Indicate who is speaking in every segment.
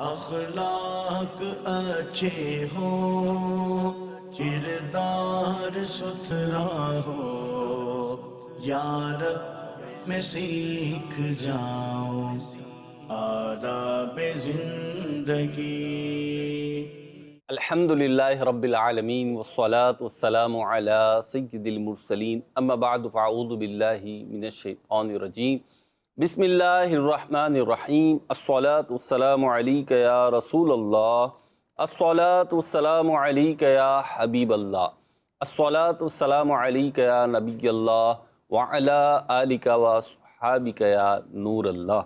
Speaker 1: اخلاق اچھے ہوں، کردار ستھرا ہو، یا رب میں سیکھ جاؤں آداب زندگی۔
Speaker 2: الحمد للہ رب العالمین والصلاة والسلام علی سید المرسلین، اما بعد فاعوذ باللہ من الشیطان الرجیم، بسم اللہ الرحمن الرحیم۔ الصلاة والسلام علیک یا رسول اللہ، الصلاة والسلام علیک یا حبیب اللہ، الصلاة والسلام علیک یا نبی اللہ وعلی آلک واصحابک یا نور اللہ۔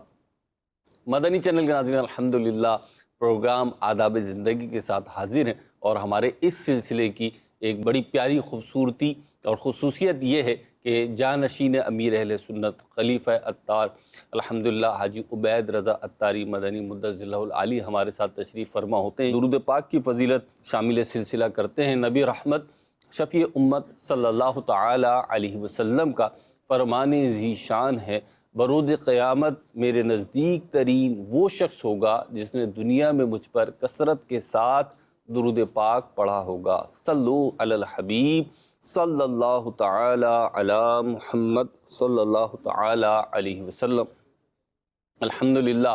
Speaker 2: مدنی چینل کے ناظرین، الحمدللہ پروگرام آداب زندگی کے ساتھ حاضر ہیں، اور ہمارے اس سلسلے کی ایک بڑی پیاری خوبصورتی اور خصوصیت یہ ہے کہ جانشین امیر اہل سنت خلیفہ اتار الحمدللہ حاجی عبید رضا اتاری مدنی مدثر اللہ العالی ہمارے ساتھ تشریف فرما ہوتے ہیں۔ درود پاک کی فضیلت شامل سلسلہ کرتے ہیں۔ نبی رحمت شفیع امت صلی اللہ تعالی علیہ وسلم کا فرمان ذی شان ہے، بروز قیامت میرے نزدیک ترین وہ شخص ہوگا جس نے دنیا میں مجھ پر کثرت کے ساتھ درود پاک پڑھا ہوگا۔ صلو علی الحبیب صلی اللہ تعالی علی محمد صلی اللہ تعالی علیہ وسلم۔ الحمدللہ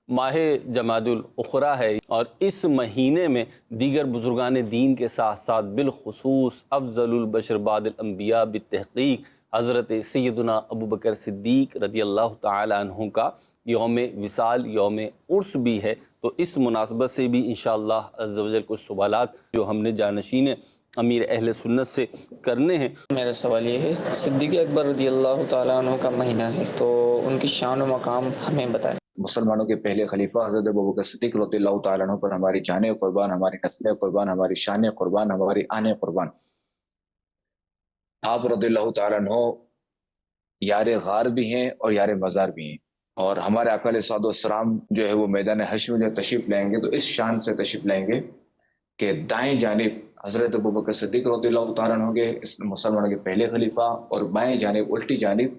Speaker 2: ماہ جمادی الاخری ہے، اور اس مہینے میں دیگر بزرگان دین کے ساتھ ساتھ بالخصوص افضل البشر بعد الانبیاء بالتحقیق حضرت سیدنا ابوبکر صدیق رضی اللہ تعالی عنہ کا یوم وصال، یوم عرس بھی ہے۔ تو اس مناسبت سے بھی انشاءاللہ عز و جل کچھ سوالات جو ہم نے جانشین امیر اہل سنت سے کرنے ہیں۔
Speaker 3: میرا سوال یہ ہے، صدیق اکبر رضی اللہ تعالیٰ عنہ کا مہینہ ہے، تو ان کی شان و مقام ہمیں بتائیں۔
Speaker 4: مسلمانوں کے پہلے خلیفہ حضرت ابوبکر صدیق رضی اللہ تعالیٰ عنہ پر ہماری جانیں قربان، ہماری نسلیں قربان، ہماری شانیں قربان، ہماری آنیں قربان۔ آپ رضی اللہ تعالیٰ عنہ یار غار بھی ہیں اور یار مزار بھی ہیں، اور ہمارے آقا علیہ الصلوۃ والسلام جو ہے وہ میدان حشر میں جو تشریف لائیں گے تو اس شان سے تشریف لائیں گے کہ دائیں جانب حضرت ابوبکر صدیق رضی اللہ تعالیٰ عنہ کے مسلمانوں کے پہلے خلیفہ، اور بائیں جانب الٹی جانب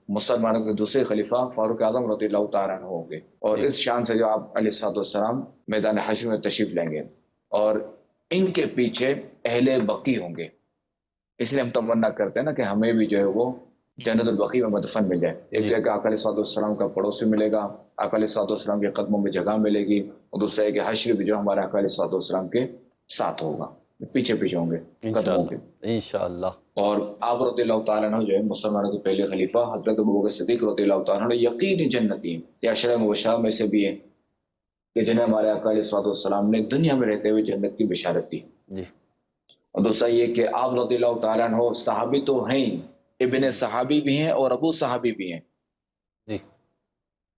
Speaker 4: مسلمانوں کے دوسرے خلیفہ فاروق اعظم رضی اللہ تعالیٰ عنہ ہوں گے، اور اس شان سے جو آپ علیہ الصلوۃ والسلام میدان حشر میں تشریف لیں گے، اور ان کے پیچھے اہل بقی ہوں گے۔ اس لیے ہم تمنا کرتے ہیں نا کہ ہمیں بھی جو ہے وہ جنت البقیع میں مدفن مل جائے۔ ایک ہے کہ آقا علیہ الصلوۃ والسلام کا پڑوسی ملے گا، آقا علیہ الصلوۃ والسلام کے قدموں میں جگہ ملے گی، اور دوسرا ہے کہ حشر بھی جو ہمارے آقا علیہ الصلوۃ والسلام کے ساتھ ہوگا، پیچھے پیچھے ہوں گے قدموں کے
Speaker 2: انشاءاللہ۔
Speaker 4: اور آپ رضی اللہ تعالیٰ عنہ جو ہے مسلمانوں کے پہلے خلیفہ حضرت ابوبکر صدیق رضی اللہ تعالیٰ عنہ یقینی جنتی ہیں، یا عشرہ مبشرہ میں سے بھی ہیں کہ جنہیں ہمارے آقا علیہ الصلوۃ والسلام نے دنیا میں رہتے ہوئے جنت کی بشارت دی۔ اور دوسرا یہ کہ آپ رضی اللہ تعالیٰ عنہ صحابی تو ہیں، ابن صحابی بھی ہیں اور ابو صحابی بھی ہیں،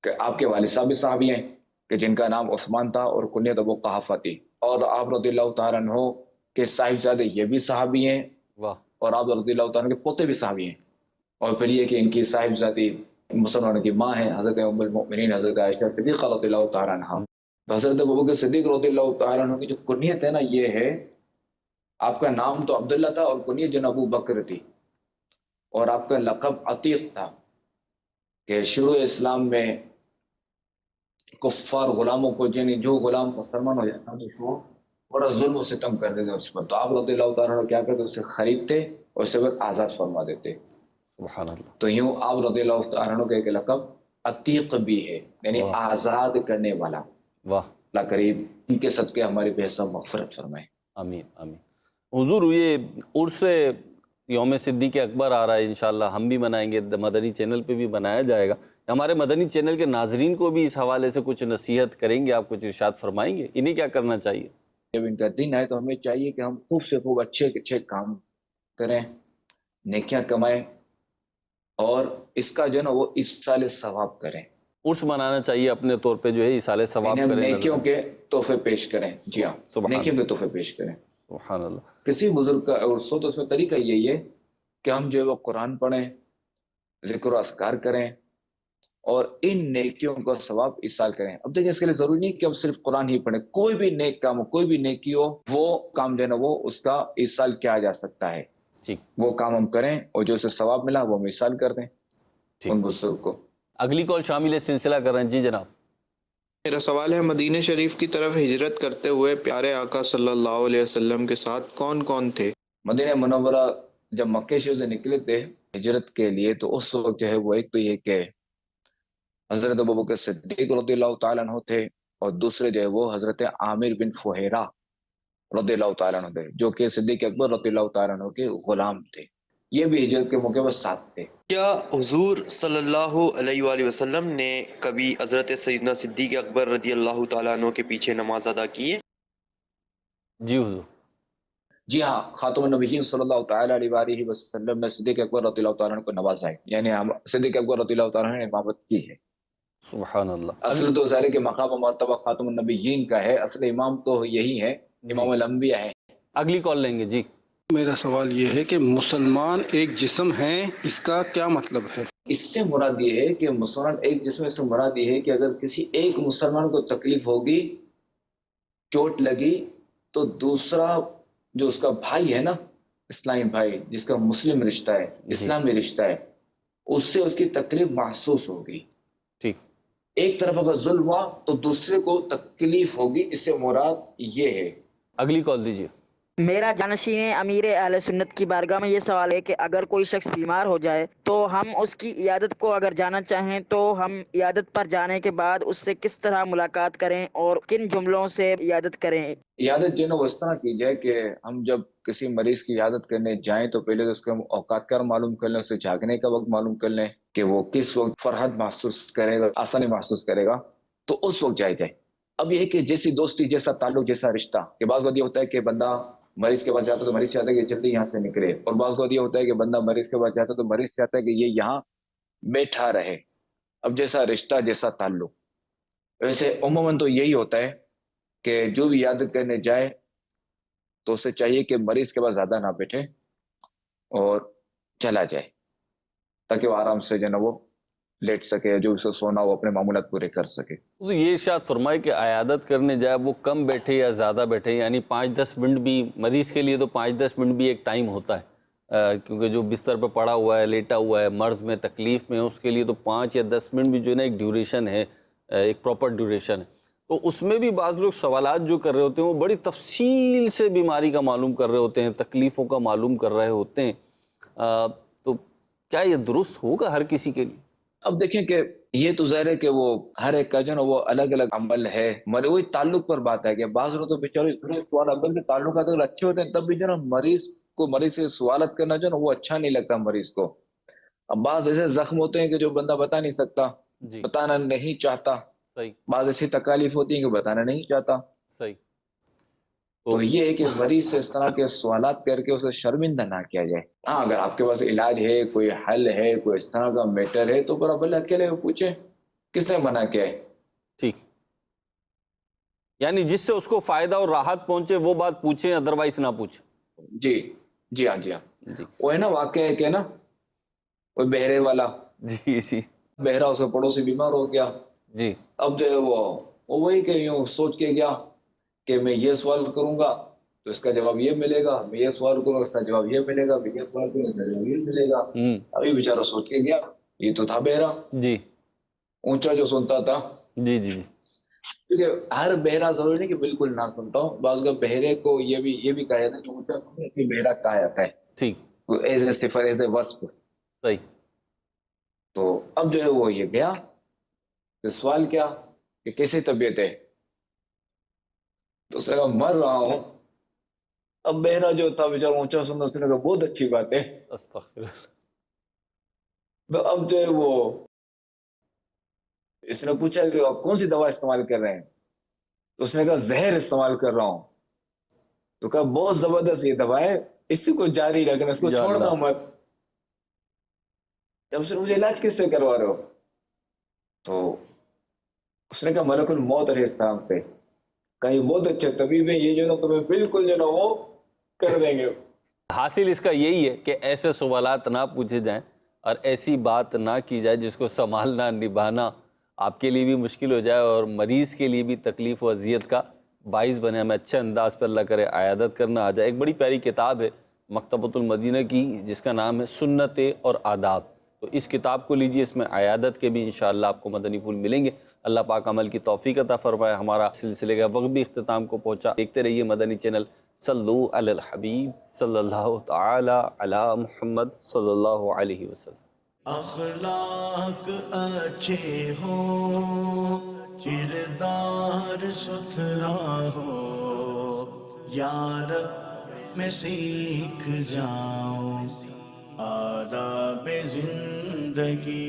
Speaker 4: کہ آپ کے والد صاحب بھی صحابی ہیں کہ جن کا نام عثمان تھا اور کنیت ابو قحافہ تھی، اور آپ رضی اللہ تعالیٰ عنہ کے صاحبزادے یہ بھی صحابی ہیں، اور آپ رضی اللہ تعالیٰ عنہ کے پوتے بھی صحابی ہیں، اور پھر یہ کہ ان کی صاحبزادی مسلمانوں کی ماں ہیں حضرت ام المؤمنین حضرت عائشہ صدیقہ رضی اللہ تعالیٰ عنہ۔ تو حضرت ابوبکر صدیق رضی اللہ تعالیٰ عنہ کی جو کنیت ہے نا، یہ ہے آپ کا نام تو عبداللہ تھا اور کنیت جو ابو بکر تھی، اور آپ کا لقب عتیق تھا، کہ شروع اسلام میں کفار غلاموں کو جو غلام مسلمان ہو جاتا تو اس کو بڑا ظلم و ستم کر دیتے اس پر، تو آپ رضی اللہ تعالیٰ عنہ کیا کرتے، اسے خریدتے اور اسے پھر آزاد فرما دیتے۔
Speaker 2: سبحان اللہ۔
Speaker 4: تو یوں آپ رضی اللہ تعالیٰ عنہ کا ایک لقب عتیق بھی ہے، یعنی آزاد کرنے والا۔ اللہ کریم ان کے صدقے ہماری بے حساب مغفرت فرمائے،
Speaker 2: آمین آمین۔ حضور یہ عرس یوم صدیق اکبر آ رہا ہے، انشاءاللہ ہم بھی منائیں گے، مدنی چینل پہ بھی بنایا جائے گا۔ ہمارے مدنی چینل کے ناظرین کو بھی اس حوالے سے کچھ نصیحت کریں گے، آپ کچھ ارشاد فرمائیں گے، انہیں کیا کرنا چاہیے؟
Speaker 4: جب ان کا دن ہے تو ہمیں چاہیے کہ ہم خوب سے خوب اچھے اچھے کام کریں، نیکیاں کمائیں، اور اس کا جو ہے نا وہ ایصال ثواب کریں۔
Speaker 2: عرس منانا چاہیے اپنے طور پہ جو ہے ایصال ثواب
Speaker 4: ہم
Speaker 2: کریں،
Speaker 4: نیکیوں کے تحفے پیش کریں۔ جی ہاں،
Speaker 2: سبحان
Speaker 4: نیکیوں کے تحفے پیش کریں۔
Speaker 2: سبحان اللہ۔
Speaker 4: کسی بزرگ کا عرس ہو تو اس میں طریقہ یہی ہے کہ ہم جو ہے وہ قرآن پڑھیں، ذکر و اذکار کریں، اور ان نیکیوں کا ثواب ایصال کریں۔ اب دیکھیں اس کے لیے ضروری نہیں کہ اب صرف قرآن ہی پڑھیں، کوئی بھی نیک کام ہو، کوئی بھی نیکی ہو، وہ کام جو ہے نا وہ اس کا ایصال کیا جا سکتا ہے۔ وہ کام ہم کریں اور جو اسے ثواب ملا وہ ہم ایصال کر دیں ان بزرگ کو۔
Speaker 2: اگلی کال شامل سلسلہ کر رہے ہیں، جی جناب۔
Speaker 5: میرا سوال ہے، مدینہ شریف کی طرف ہجرت کرتے ہوئے پیارے آقا صلی اللہ علیہ وسلم کے ساتھ کون کون تھے؟
Speaker 4: مدینہ منورہ جب مکہ شریف سے نکلے تھے ہجرت کے لیے تو اس وقت جو ہے وہ ایک تو یہ کہ حضرت ابوبکر صدیق رضی اللہ تعالیٰ عنہ تھے، اور دوسرے جو ہے وہ حضرت عامر بن فہیرہ رضی اللہ تعالیٰ عنہ تھے، جو کہ صدیق اکبر رضی اللہ تعالیٰ عنہ کے غلام تھے۔ یہ بھی ہجرت کے موقع پر ساتھ تھے۔
Speaker 6: کیا حضور صلی اللہ علیہ وآلہ وسلم نے کبھی حضرت سیدنا صدیق اکبر رضی اللہ تعالیٰ عنہ کے پیچھے نماز ادا کی ہے؟
Speaker 2: جی حضور،
Speaker 4: جی ہاں، خاتم النبیین صلی اللہ تعالیٰ علیہ وآلہ وسلم نے صدیق اکبر رضی اللہ تعالیٰ عنہ کو نوازا ہے، یعنی صدیق اکبر رضی اللہ تعالیٰ عنہ نے امامت کی ہے۔
Speaker 2: سبحان اللہ۔
Speaker 4: اصل تو ظاہر ہے کہ مقام و مرتبہ خاتم النبیین کا ہے، اصل امام تو یہی ہے، امام الانبیاء ہے۔
Speaker 2: اگلی کال لیں گے جی۔
Speaker 7: میرا سوال یہ ہے کہ مسلمان ایک جسم ہیں، اس کا کیا مطلب ہے؟
Speaker 4: اس سے مراد یہ ہے کہ مسلمان ایک جسم سے مراد یہ ہے کہ اگر کسی ایک مسلمان کو تکلیف ہوگی، چوٹ لگی، تو دوسرا جو اس کا بھائی ہے نا، اسلامی بھائی جس کا مسلم رشتہ ہے، اسلامی رشتہ ہے، اس سے اس کی تکلیف محسوس ہوگی۔
Speaker 2: ٹھیک،
Speaker 4: ایک طرف اگر ظلم ہوا تو دوسرے کو تکلیف ہوگی، اس سے مراد یہ ہے۔
Speaker 2: اگلی کال دیجیے۔
Speaker 8: میرا جانشین امیر اہل سنت کی بارگاہ میں یہ سوال ہے کہ اگر کوئی شخص بیمار ہو جائے تو ہم اس کی عیادت کو اگر جانا چاہیں تو ہم عیادت پر جانے کے بعد اس سے کس طرح ملاقات کریں اور کن جملوں سے عیادت کریں؟
Speaker 4: عیادت جو ہے وہ اس طرح کی جائے کہ ہم جب کسی مریض کی عیادت کرنے جائیں تو پہلے تو اس کے اوقات کا معلوم کر لیں، اسے جاگنے کا وقت معلوم کر لیں کہ وہ کس وقت فرحت محسوس کرے گا، آسانی محسوس کرے گا، تو اس وقت جائے جائے۔ اب یہ ہے کہ جیسی دوستی، جیسا تعلق، جیسا رشتہ، کہ بعض وقت یہ ہوتا ہے کہ بندہ مریض کے پاس جاتا ہے تو مریض چاہتا ہے کہ جلدی یہاں سے نکلے، اور بعض وقت یہ ہوتا ہے کہ بندہ مریض کے پاس جاتا ہے تو مریض چاہتا ہے کہ یہ یہاں بیٹھا رہے۔ اب جیسا رشتہ، جیسا تعلق، ویسے عموماً تو یہی ہوتا ہے کہ جو بھی عیادت کرنے جائے تو اسے چاہیے کہ مریض کے پاس زیادہ نہ بیٹھے اور چلا جائے، تاکہ وہ آرام سے جو ہے نا وہ لیٹ سکے، جو اسے سونا وہ اپنے معمولات پورے کر سکے۔
Speaker 2: تو یہ ارشاد فرمائے کہ عیادت کرنے جائے وہ کم بیٹھے یا زیادہ بیٹھے، یعنی 5-10 منٹ بھی مریض کے لیے، تو 5-10 منٹ بھی ایک ٹائم ہوتا ہے، کیونکہ جو بستر پہ پڑا ہوا ہے، لیٹا ہوا ہے، مرض میں، تکلیف میں، اس کے لیے تو 5 یا 10 منٹ بھی جو ہے نا ایک ڈیوریشن ہے، ایک پراپر ڈیوریشن ہے۔ تو اس میں بھی بعض لوگ سوالات جو کر رہے ہوتے ہیں وہ بڑی تفصیل سے بیماری کا معلوم کر رہے ہوتے ہیں، تکلیفوں کا معلوم کر رہے ہوتے ہیں، تو کیا یہ درست ہوگا ہر کسی کے لیے؟
Speaker 4: اب دیکھیں کہ یہ تو ظاہر ہے کہ وہ ہر ایک کا جو ہے نا وہ الگ الگ عمل ہے، وہی تعلق پر بات ہے کہ بعض لوگ تو بیچارے اتنے سوال عمل کے تعلقات اگر اچھے ہوتے ہیں تب بھی جو ہے نا مریض سے سوالات کرنا جو ہے نا وہ اچھا نہیں لگتا مریض کو۔ اب بعض ایسے زخم ہوتے ہیں کہ جو بندہ بتا نہیں سکتا،
Speaker 2: جی،
Speaker 4: بتانا نہیں چاہتا،
Speaker 2: صحیح،
Speaker 4: بعض ایسی تکالیف ہوتی ہیں کہ بتانا نہیں چاہتا،
Speaker 2: صحیح۔
Speaker 4: تو یہ ہے کہ مریض سے اس طرح کے سوالات کر کے اسے شرمندہ نہ کیا جائے۔ ہاں اگر آپ کے پاس علاج ہے، کوئی حل ہے، کوئی اس طرح کا میٹر ہے تو برابر اکیلے پوچھیں، کس نے منع کیا ہے؟
Speaker 2: ٹھیک، یعنی جس سے اس کو فائدہ اور راحت پہنچے وہ بات پوچھیں، ادروائز نہ پوچھیں۔
Speaker 4: جی ہاں وہ ہے نا واقعہ ہے کہ نا وہ بہرے والا،
Speaker 2: جی جی،
Speaker 4: بہرا اس کا پڑوسی بیمار ہو گیا،
Speaker 2: جی،
Speaker 4: اب جو ہے وہ وہی کہ یوں سوچ کے گیا کہ میں یہ سوال کروں گا تو اس کا جواب یہ ملے گا، میں یہ سوال کروں گا اس کا جواب یہ ملے گا، میں یہ سوال کروں گا اس کا جواب یہ ملے گا۔ ابھی بیچارہ سوچ کے گیا، یہ تو تھا بہرا،
Speaker 2: جی،
Speaker 4: اونچا جو سنتا تھا،
Speaker 2: جی جی جی،
Speaker 4: کیونکہ ہر بہرا ضروری نہیں کہ بالکل نہ سنتا ہوں، بعض کا بہرے کو یہ بھی کہا جاتا ہے کہ اونچا سننے بہرا کہا جاتا ہے،
Speaker 2: ٹھیک،
Speaker 4: ایز اے صفر، ایز اے وصف۔
Speaker 2: صحیح۔
Speaker 4: تو اب جو ہے وہ یہ گیا تو سوال کیا کہ کیسی طبیعت ہے، تو اس نے کہا مر رہا ہوں۔ اب بہرا جو تھا بیچارہ اونچا سنتا، اس نے کہا بہت اچھی بات ہے۔
Speaker 2: استغفر اللہ۔
Speaker 4: تو اب جو ہے وہ اس نے پوچھا کہ آپ کون سی دوا استعمال کر رہے ہیں، تو اس نے کہا زہر استعمال کر رہا ہوں۔ تو کہا بہت زبردست یہ دوا ہے، اسی کو جاری رکھنا، اس کو چھوڑنا مت۔ جب اس نے مجھے علاج کس سے کروا رہے ہو، تو اس نے کہا ملک الموت علیہ السلام سے۔ کہا یہ بہت اچھے طبیب ہیں، یہ جو نا تمہیں بالکل جو نا وہ کر دیں گے۔
Speaker 2: حاصل اس کا یہی ہے کہ ایسے سوالات نہ پوچھے جائیں اور ایسی بات نہ کی جائے جس کو سنبھالنا، نبھانا آپ کے لیے بھی مشکل ہو جائے اور مریض کے لیے بھی تکلیف و اذیت کا باعث بنے۔ ہمیں اچھے انداز پہ اللہ کرے عیادت کرنا آ جائے۔ ایک بڑی پیاری کتاب ہے مکتبۃ المدینہ کی جس کا نام ہے سنت اور آداب، تو اس کتاب کو لیجیے، اس میں عیادت کے بھی انشاءاللہ آپ کو مدنی پھول ملیں گے۔ اللہ پاک عمل کی توفیق عطا فرمائے. ہمارا سلسلے کا وقت بھی اختتام کو پہنچا. دیکھتے رہیے مدنی چینل. صلو علی الحبیب صلی اللہ تعالی علی محمد صلی اللہ علیہ وسلم.
Speaker 1: اخلاق اچھے ہوں، کردار ستھرا ہو، یار میں سیکھ جاؤں آداب زندگی.